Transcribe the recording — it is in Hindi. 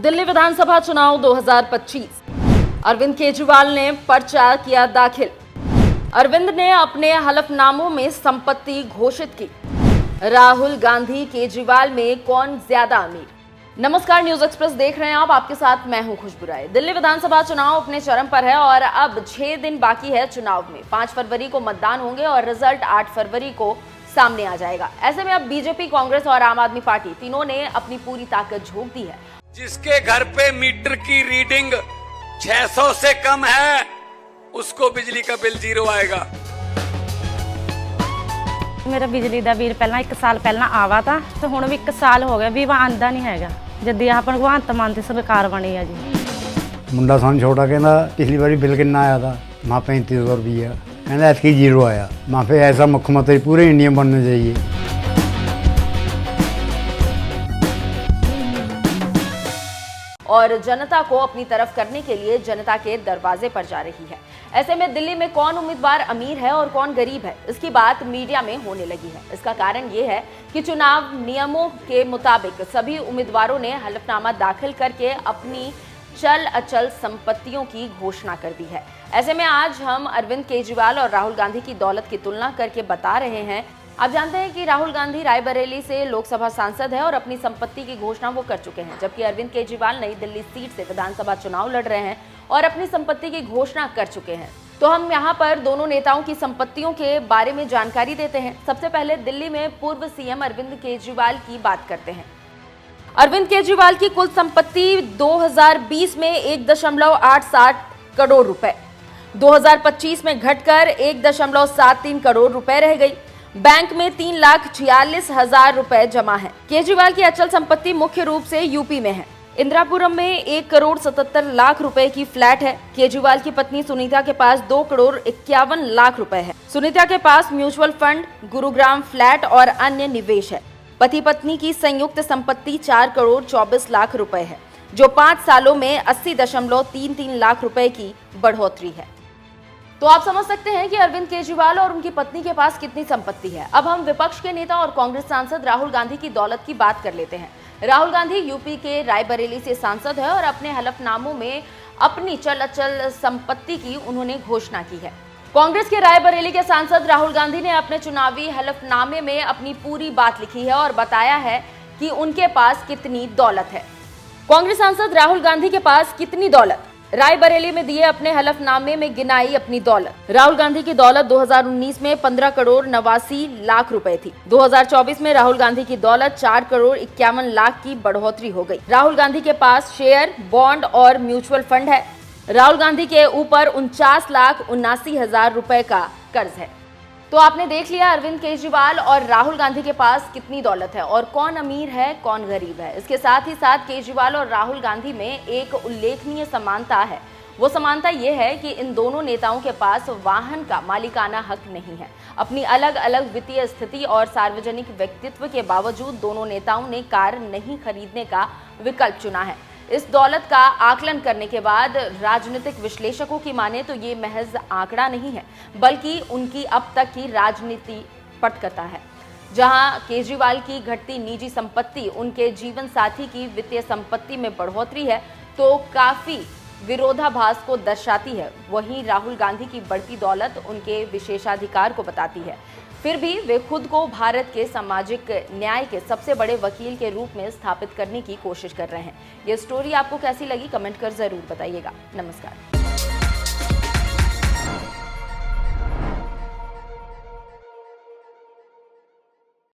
दिल्ली विधानसभा चुनाव 2025। अरविंद केजरीवाल ने पर्चा किया दाखिल। अरविंद ने अपने हलफनामों में संपत्ति घोषित की। राहुल गांधी केजरीवाल में कौन ज्यादा अमीर? नमस्कार, न्यूज एक्सप्रेस देख रहे हैं आप। आपके साथ मैं हूं खुशबू राय। दिल्ली विधानसभा चुनाव अपने चरम पर है और अब 6 दिन बाकी है चुनाव में। 5 फरवरी को मतदान होंगे और रिजल्ट 8 फरवरी को सामने आ जाएगा। ऐसे में अब बीजेपी, कांग्रेस और आम आदमी पार्टी तीनों ने अपनी पूरी ताकत झोंक दी है। जिसके घर पे मीटर की रीडिंग 600 से कम है, उसको बिजली का बिल 0 आएगा। मेरा बिजली ਦਾ ਬਿੱਲ ਪਹਿਲਾਂ 1 ਸਾਲ ਪਹਿਲਾਂ ਆਵਾ ਤਾਂ ਤੇ ਹੁਣ ਵੀ 1 ਸਾਲ ਹੋ ਗਿਆ ਵੀ ਆਂਦਾ ਨਹੀਂ ਹੈਗਾ। ਜਦ ਆਹ ਭਗਵੰਤ ਮਾਨ ਦੀ ਸਰਕਾਰ ਬਣੀ ਆ ਜੀ। ਮੁੰਡਾ ਸਾਨੂੰ ਛੋਟਾ ਕਹਿੰਦਾ ਪਿਛਲੀ ਵਾਰੀ ਬਿੱਲ ਕਿੰਨਾ ਆਇਆ था? माँ 3500 रुपया। कहना ऐसी 0 आया। माँ पे ऐसा मुख्यमंत्री पूरे इंडिया में बनना चाहिए। और जनता को अपनी तरफ करने के लिए जनता के दरवाजे पर जा रही है। ऐसे में दिल्ली में कौन उम्मीदवार अमीर है और कौन गरीब है, इसकी बात मीडिया में होने लगी है। इसका कारण ये है कि चुनाव नियमों के मुताबिक सभी उम्मीदवारों ने हलफनामा दाखिल करके अपनी चल अचल संपत्तियों की घोषणा कर दी है। ऐसे में आज हम अरविंद केजरीवाल और राहुल गांधी की दौलत की तुलना करके बता रहे हैं। आप जानते हैं कि राहुल गांधी रायबरेली से लोकसभा सांसद है और अपनी संपत्ति की घोषणा वो कर चुके हैं, जबकि अरविंद केजरीवाल नई दिल्ली सीट से विधानसभा चुनाव लड़ रहे हैं और अपनी संपत्ति की घोषणा कर चुके हैं। तो हम यहाँ पर दोनों नेताओं की संपत्तियों के बारे में जानकारी देते हैं। सबसे पहले दिल्ली में पूर्व सीएम अरविंद केजरीवाल की बात करते हैं। अरविंद केजरीवाल की कुल संपत्ति 2020 में 1.87 करोड़ रुपए, 2025 में घटकर 1.73 करोड़ रुपए रह गई। बैंक में 3,46,000 रुपए जमा है। केजरीवाल की अचल संपत्ति मुख्य रूप से यूपी में है। इंदिरापुरम में 1,77,00,000 रुपए की फ्लैट है। केजरीवाल की पत्नी सुनीता के पास 2,51,00,000 रुपए है। सुनीता के पास म्यूचुअल फंड, गुरुग्राम फ्लैट और अन्य निवेश है। पति पत्नी की संयुक्त संपत्ति 4,24,00,000 रुपए है, जो 5 सालों में 80.33 लाख रुपए की बढ़ोतरी है। तो आप समझ सकते हैं कि अरविंद केजरीवाल और उनकी पत्नी के पास कितनी संपत्ति है। अब हम विपक्ष के नेता और कांग्रेस सांसद राहुल गांधी की दौलत की बात कर लेते हैं। राहुल गांधी यूपी के रायबरेली से सांसद है और अपने हलफनामों में अपनी चल अचल संपत्ति की उन्होंने घोषणा की है। कांग्रेस के रायबरेली के सांसद राहुल गांधी ने अपने चुनावी हलफनामे में अपनी पूरी बात लिखी है और बताया है कि उनके पास कितनी दौलत है। कांग्रेस सांसद राहुल गांधी के पास कितनी दौलत? रायबरेली में दिए अपने हलफनामे में गिनाई अपनी दौलत। राहुल गांधी की दौलत 2019 में 15,89,00,000 रुपए थी। 2024 में राहुल गांधी की दौलत 4,51,00,000 की बढ़ोतरी हो गई। राहुल गांधी के पास शेयर, बॉन्ड और म्यूचुअल फंड है। राहुल गांधी के ऊपर 49,79,000 रुपए का कर्ज है। तो आपने देख लिया अरविंद केजरीवाल और राहुल गांधी के पास कितनी दौलत है और कौन अमीर है, कौन गरीब है। इसके साथ ही साथ केजरीवाल और राहुल गांधी में एक उल्लेखनीय समानता है। वो समानता ये है कि इन दोनों नेताओं के पास वाहन का मालिकाना हक नहीं है। अपनी अलग अलग वित्तीय स्थिति और सार्वजनिक व्यक्तित्व के बावजूद दोनों नेताओं ने कार नहीं खरीदने का विकल्प चुना है। इस दौलत का आकलन करने के बाद राजनीतिक विश्लेषकों की माने तो ये महज आंकड़ा नहीं है, बल्कि उनकी अब तक की राजनीति पटकथा है। जहां केजरीवाल की घटती निजी संपत्ति उनके जीवन साथी की वित्तीय संपत्ति में बढ़ोतरी है, तो काफी विरोधाभास को दर्शाती है। वहीं राहुल गांधी की बढ़ती दौलत उनके विशेषाधिकार को बताती है। फिर भी वे खुद को भारत के सामाजिक न्याय के सबसे बड़े वकील के रूप में स्थापित करने की कोशिश कर रहे हैं। ये स्टोरी आपको कैसी लगी, कमेंट कर जरूर बताइएगा। नमस्कार।